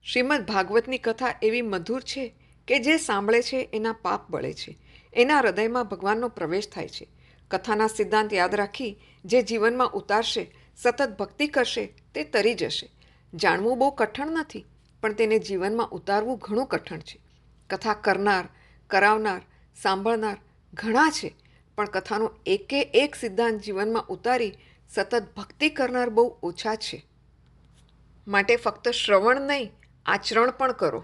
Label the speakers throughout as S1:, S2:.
S1: શ્રીમદ્ ભાગવતની કથા એવી મધુર છે કે જે સાંભળે છે એના પાપ બળે છે, એના હૃદયમાં ભગવાનનો પ્રવેશ થાય છે. કથાના સિદ્ધાંત યાદ રાખી જે જીવનમાં ઉતારશે, સતત ભક્તિ કરશે, તે તરી જશે. જાણવું બહુ કઠણ નથી, પણ તેને જીવનમાં ઉતારવું ઘણું કઠણ છે. કથા કરનાર, કરાવનાર, સાંભળનાર ઘણા છે, પણ કથાનો એકે એક સિદ્ધાંત જીવનમાં ઉતારી સતત ભક્તિ કરનાર બહુ ઓછા છે. માટે ફક્ત શ્રવણ નહીં, આચરણ પણ કરો.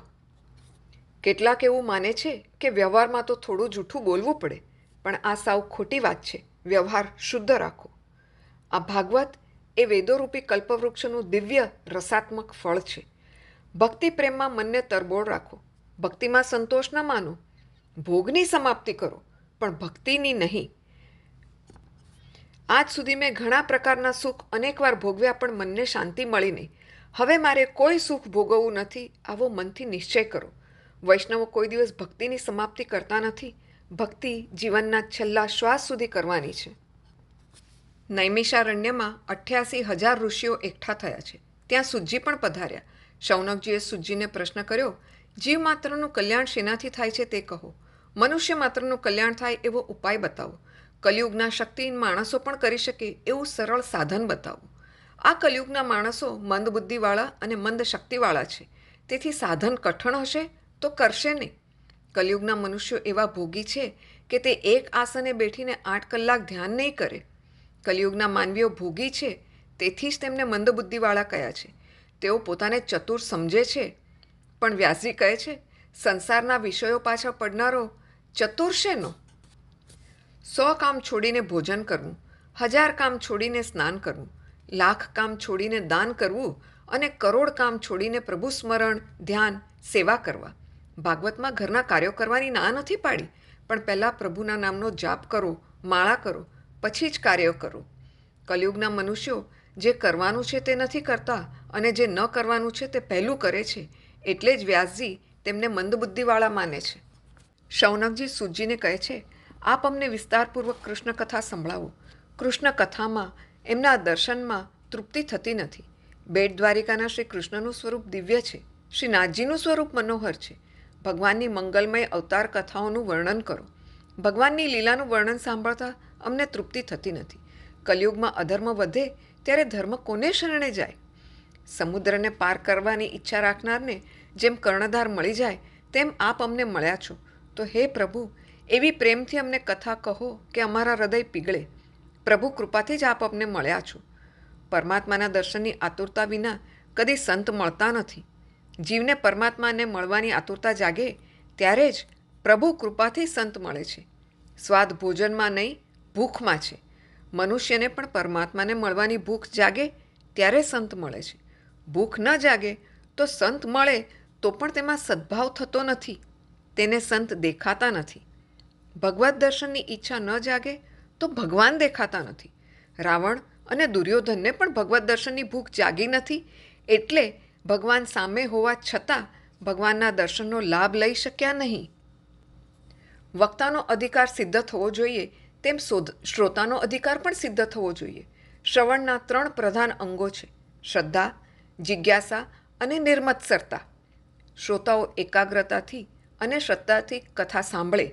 S1: કેટલાક એવું માને છે કે વ્યવહારમાં તો થોડું જૂઠું બોલવું પડે, પણ આ સાવ ખોટી વાત છે. વ્યવહાર શુદ્ધ રાખો. આ ભાગવત એ વેદોરૂપી કલ્પવૃક્ષનું દિવ્ય રસાત્મક ફળ છે. ભક્તિ પ્રેમમાં મનને તરબોળ રાખો. ભક્તિમાં સંતોષ ન માનો. ભોગની સમાપ્તિ કરો, પણ ભક્તિની નહીં. આજ સુધી મેં ઘણા પ્રકારના સુખ અનેકવાર ભોગવ્યા, પણ મનને શાંતિ મળી નહીં. હવે મારે કોઈ સુખ ભોગવવું નથી, આવો મનથી નિશ્ચય કરો. વૈષ્ણવો કોઈ દિવસ ભક્તિની સમાપ્તિ કરતા નથી. ભક્તિ જીવનના છેલ્લા શ્વાસ સુધી કરવાની છે. નૈમિષારણ્યમાં 88,000 ઋષિઓ એકઠા થયા છે. ત્યાં સુજી પણ પધાર્યા. શૌનકજીએ સુજીને પ્રશ્ન કર્યો, જીવ માત્રનું કલ્યાણ શેનાથી થાય છે તે કહો. મનુષ્ય માત્રનું કલ્યાણ થાય એવો ઉપાય બતાવો. કલિયુગના શક્તિહીન માણસો પણ કરી શકે એવું સરળ સાધન બતાવો. આ કલિયુગના માણસો મંદ બુદ્ધિવાળા અને મંદ શક્તિવાળા છે. તેથી સાધન કઠણ હશે તો કરશે નહીં. કલિયુગના મનુષ્યો એવા ભોગી છે કે તે એક આસને બેઠીને 8 કલાક ધ્યાન નહીં કરે. કલિયુગના માનવીઓ ભોગી છે, તેથી જ તેમને મંદબુદ્ધિવાળા કહ્યા છે. તેઓ પોતાને ચતુર સમજે છે, પણ વ્યાસજી કહે છે, સંસારના વિષયો પાછળ પડનારો ચતુર શેનો? 100 કામ છોડીને ભોજન કરવું, 1000 કામ છોડીને સ્નાન કરવું, 1,00,000 કામ છોડીને દાન કરવું અને કરોડ કામ છોડીને પ્રભુ સ્મરણ, ધ્યાન, સેવા કરવા. ભાગવતમાં ઘરના કાર્યો કરવાની ના નથી પાડી, પણ પહેલાં પ્રભુના નામનો જાપ કરો, માળા કરો, પછી જ કાર્ય કરો. કલિયુગના મનુષ્યો જે કરવાનું છે તે નથી કરતા અને જે ન કરવાનું છે તે પહેલું કરે છે. એટલે જ વ્યાસજી તેમને મંદબુદ્ધિવાળા માને છે. શૌનકજી સૂતજીને કહે છે, આપ અમને વિસ્તારપૂર્વક કૃષ્ણ કથા સંભળાવો. કૃષ્ણ કથામાં, એમના દર્શનમાં તૃપ્તિ થતી નથી. બેટ દ્વારિકાના શ્રી કૃષ્ણનું સ્વરૂપ દિવ્ય છે. શ્રીનાથજીનું સ્વરૂપ મનોહર છે. ભગવાનની મંગલમય અવતાર કથાઓનું વર્ણન કરો. ભગવાનની લીલાનું વર્ણન સાંભળતા અમને તૃપ્તિ થતી નથી. કલિયુગમાં અધર્મ વધે ત્યારે ધર્મ કોને શરણે જાય? સમુદ્રને પાર કરવાની ઈચ્છા રાખનારને જેમ કર્ણધાર મળી જાય, તેમ આપ અમને મળ્યા છો. તો હે પ્રભુ, એવી પ્રેમથી અમને કથા કહો કે અમારા હૃદય પીગળે. પ્રભુ કૃપાથી જ આપ અમને મળ્યા છો. પરમાત્માના દર્શનની આતુરતા વિના કદી સંત મળતા નથી. જીવને પરમાત્માને મળવાની આતુરતા જાગે ત્યારે જ પ્રભુ કૃપાથી સંત મળે છે. સ્વાદ ભોજનમાં નહીં, ભૂખમાં છે. મનુષ્યને પણ પરમાત્માને મળવાની ભૂખ જાગે ત્યારે સંત મળે છે. ભૂખ ન જાગે તો સંત મળે તો પણ તેમાં સદ્ભાવ થતો નથી. તેને સંત દેખાતા નથી. ભગવત દર્શનની ઈચ્છા ન જાગે તો ભગવાન દેખાતા નથી. રાવણ અને દુર્યોધનને પણ ભગવત દર્શનની ભૂખ જાગી નથી, એટલે ભગવાન સામે હોવા છતાં ભગવાનના દર્શનનો લાભ લઈ શક્યા નહીં. વક્તાનો અધિકાર સિદ્ધ થવો જોઈએ, તેમ શ્રોતાનો અધિકાર પણ સિદ્ધ થવો જોઈએ. શ્રવણના 3 પ્રધાન અંગો છે: શ્રદ્ધા, જિજ્ઞાસા અને નિર્મત્સરતા. શ્રોતાઓ એકાગ્રતાથી અને શ્રદ્ધાથી કથા સાંભળે.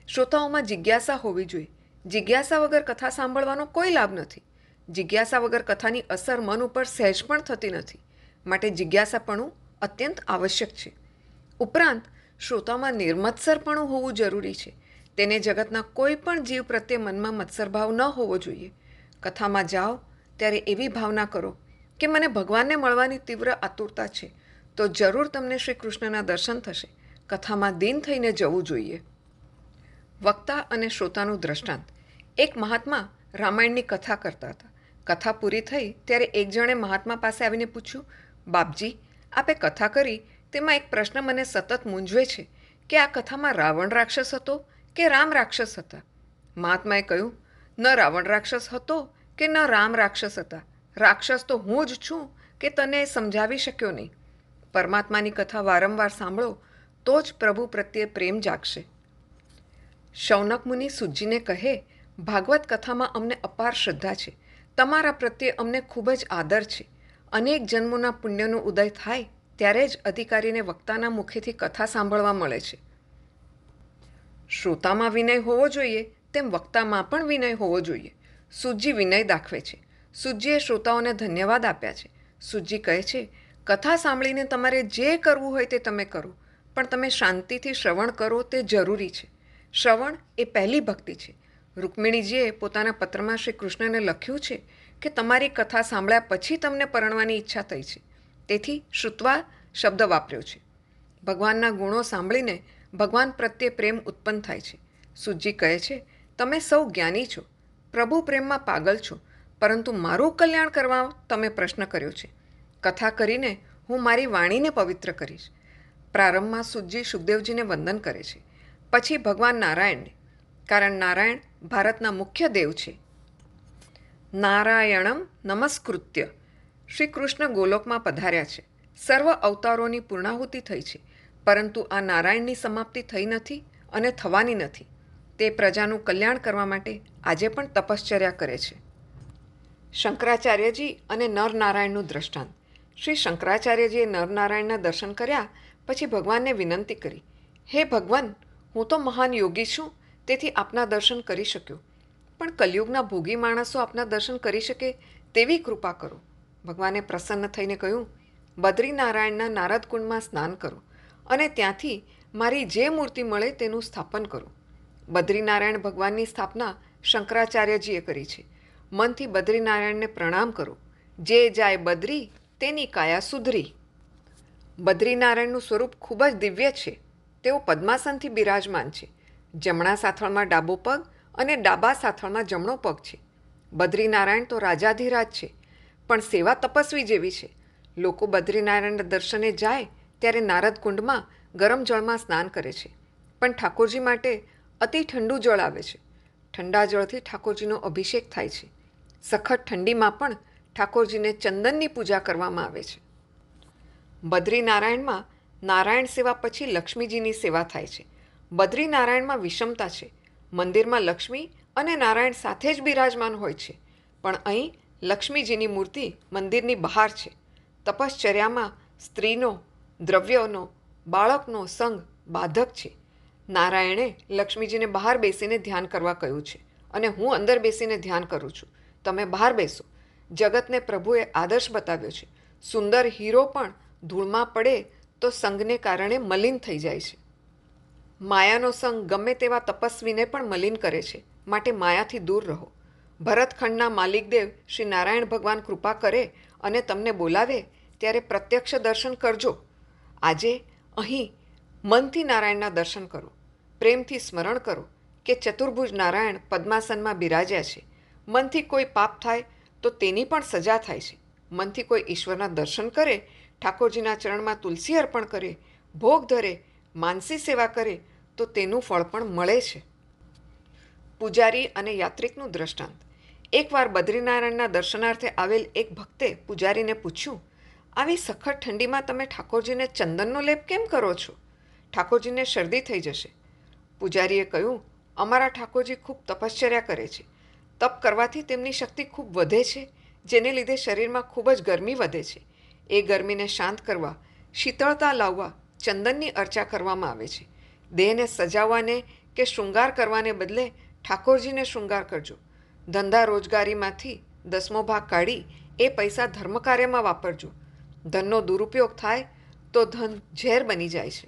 S1: શ્રોતાઓમાં જિજ્ઞાસા હોવી જોઈએ. જિજ્ઞાસા વગર કથા સાંભળવાનો કોઈ લાભ નથી. જિજ્ઞાસા વગર કથાની અસર મન ઉપર સહેજ પણ થતી નથી. માટે જિજ્ઞાસાપણું અત્યંત આવશ્યક છે. ઉપરાંત શ્રોતામાં નિર્મત્સરપણું હોવું જરૂરી છે. તેને જગતના કોઈ પણ જીવ પ્રત્યે મનમાં મત્સરભાવ ન હોવો જોઈએ. કથામાં જાઓ ત્યારે એવી ભાવના કરો કે મને ભગવાનને મળવાની તીવ્ર આતુરતા છે, તો જરૂર તમને શ્રી કૃષ્ણના દર્શન થશે. કથામાં દીન થઈને જવું જોઈએ. વક્તા અને શ્રોતાનું દ્રષ્ટાંત. એક મહાત્મા રામાયણની કથા કરતા હતા. કથા પૂરી થઈ ત્યારે એક જણે મહાત્મા પાસે આવીને પૂછ્યું, બાપજી, આપે કથા કરી તેમાં એક પ્રશ્ન મને સતત મૂંઝવે છે કે આ કથામાં રાવણ રાક્ષસ હતો કે રામ રાક્ષસ હતા? મહાત્માએ કહ્યું, ન રાવણ રાક્ષસ હતો કે ન રામ રાક્ષસ હતા. રાક્ષસ તો હું જ છું કે તને સમજાવી શક્યો નહીં. પરમાત્માની કથા વારંવાર સાંભળો તો જ પ્રભુ પ્રત્યે પ્રેમ જાગશે. શૌનક મુનિ સૂતજીને કહે, ભાગવત કથામાં અમને અપાર શ્રદ્ધા છે. તમારા પ્રત્યે અમને ખૂબ જ આદર છે. અનેક જન્મોના પુણ્યનો ઉદય થાય ત્યારે જ અધિકારીને વક્તાના મુખેથી કથા સાંભળવા મળે છે. શ્રોતામાં વિનય હોવો જોઈએ તેમ વક્તામાં પણ વિનય હોવો જોઈએ. સૂતજી વિનય દાખવે છે. સૂતજીએ શ્રોતાઓને ધન્યવાદ આપ્યા છે. સૂતજી કહે છે, કથા સાંભળીને તમારે જે કરવું હોય તે તમે કરો, પણ તમે શાંતિથી શ્રવણ કરો તે જરૂરી છે. શ્રવણ એ પહેલી ભક્તિ છે. રૂકમિણીજીએ પોતાના પત્રમાં શ્રી કૃષ્ણને લખ્યું છે કે તમારી કથા સાંભળ્યા પછી તમને પરણવાની ઈચ્છા થઈ છે. તેથી શ્રુત્વા શબ્દ વાપર્યો છે. ભગવાનના ગુણો સાંભળીને ભગવાન પ્રત્યે પ્રેમ ઉત્પન્ન થાય છે. સૂતજી કહે છે, તમે સૌ જ્ઞાની છો, પ્રભુ પ્રેમમાં પાગલ છો, પરંતુ મારું કલ્યાણ કરવા તમે પ્રશ્ન કર્યો છે. કથા કરીને હું મારી વાણીને પવિત્ર કરીશ. પ્રારંભમાં સૂતજી સુખદેવજીને વંદન કરે છે, પછી ભગવાન નારાયણને, કારણ નારાયણ ભારતના મુખ્ય દેવ છે. નારાયણમ નમસ્કૃત્ય શ્રી કૃષ્ણ ગોલોકમાં પધાર્યા છે. સર્વ અવતારોની પૂર્ણાહુતિ થઈ છે, પરંતુ આ નારાયણની સમાપ્તિ થઈ નથી અને થવાની નથી. તે પ્રજાનું કલ્યાણ કરવા માટે આજે પણ તપશ્ચર્યા કરે છે. શંકરાચાર્યજી અને નરનારાયણનું દ્રષ્ટાંત. શ્રી શંકરાચાર્યજીએ નરનારાયણના દર્શન કર્યા પછી ભગવાનને વિનંતી કરી, હે ભગવાન, હું તો મહાન યોગી છું, તેથી આપના દર્શન કરી શક્યો, પણ કલિયુગના ભોગી માણસો આપના દર્શન કરી શકે તેવી કૃપા કરો. ભગવાને પ્રસન્ન થઈને કહ્યું, બદ્રીનારાયણના નારદકુંડમાં સ્નાન કરો અને ત્યાંથી મારી જે મૂર્તિ મળે તેનું સ્થાપન કરો. બદ્રીનારાયણ ભગવાનની સ્થાપના શંકરાચાર્યજીએ કરી છે. મનથી બદ્રીનારાયણને પ્રણામ કરો. જે જાય બદ્રી તેની કાયા સુધરી. બદ્રીનારાયણનું સ્વરૂપ ખૂબ જ દિવ્ય છે. તેઓ પદ્માસનથી બિરાજમાન છે. જમણા સાથળમાં ડાબો પગ અને ડાબા સાથળમાં જમણો પગ છે. બદ્રીનારાયણ તો રાજાધિરાજ છે, પણ સેવા તપસ્વી જેવી છે. લોકો બદ્રીનારાયણના દર્શને જાય ત્યારે નારદ કુંડમાં ગરમ જળમાં સ્નાન કરે છે, પણ ઠાકોરજી માટે અતિ ઠંડુ જળ આવે છે. ઠંડા જળથી ઠાકોરજીનો અભિષેક થાય છે. સખત ઠંડીમાં પણ ઠાકોરજીને ચંદનની પૂજા કરવામાં આવે છે. બદ્રીનારાયણમાં નારાયણ સેવા પછી લક્ષ્મીજીની સેવા થાય છે. બદ્રીનારાયણમાં વિષમતા છે. મંદિરમાં લક્ષ્મી અને નારાયણ સાથે જ બિરાજમાન હોય છે, પણ અહીં લક્ષ્મીજીની મૂર્તિ મંદિરની બહાર છે. તપશ્ચર્યામાં સ્ત્રીનો, દ્રવ્યનો, બાળકનો સંગ બાધક છે. નારાયણે લક્ષ્મીજીને બહાર બેસીને ધ્યાન કરવા કહ્યું છે અને હું અંદર બેસીને ધ્યાન કરું છું. તમે બહાર બેસો. જગતને પ્રભુએ આદર્શ બતાવ્યો છે. સુંદર હીરો પણ ધૂળમાં પડે તો સંગને કારણે મલિન થઈ જાય છે. માયાનો સંગ ગમે તેવા તપસ્વીને પણ મલિન કરે છે, માટે માયાથી દૂર રહો. ભરતખંડના માલિકદેવ શ્રી નારાયણ ભગવાન કૃપા કરે અને તમને બોલાવે ત્યારે પ્રત્યક્ષ દર્શન કરજો. આજે અહીં મનથી નારાયણના દર્શન કરો. પ્રેમથી સ્મરણ કરો કે ચતુર્ભુજ નારાયણ પદ્માસનમાં બિરાજ્યા છે. મનથી કોઈ પાપ થાય તો તેની પણ સજા થાય છે. મનથી કોઈ ઈશ્વરના દર્શન કરે, ઠાકોરજીના ચરણમાં તુલસી અર્પણ કરે, ભોગ ધરે, માનસી સેવા કરે તો તેનું ફળ પણ મળે છે. પૂજારી અને યાત્રિકનું દ્રષ્ટાંત. એકવાર બદ્રીનારાયણના દર્શનાર્થે આવેલ એક ભક્તે પૂજારીને પૂછ્યું, આવી સખત ઠંડીમાં તમે ઠાકોરજીને ચંદનનો લેપ કેમ કરો છો? ઠાકોરજીને શરદી થઈ જશે. પૂજારીએ કહ્યું, અમારા ઠાકોરજી ખૂબ તપશ્ચર્યા કરે છે. તપ કરવાથી તેમની શક્તિ ખૂબ વધે છે, જેને લીધે શરીરમાં ખૂબ જ ગરમી વધે છે. એ ગરમીને શાંત કરવા, શીતળતા લાવવા ચંદનની અર્ચા કરવામાં આવે છે. દેહને સજાવવાને કે શૃંગાર કરવાને બદલે ઠાકોરજીને શૃંગાર કરજો. ધંધા રોજગારીમાંથી 10મો ભાગ કાઢી એ પૈસા ધર્મ કાર્યમાં વાપરજો. ધનનો દુરુપયોગ થાય તો ધન ઝેર બની જાય છે.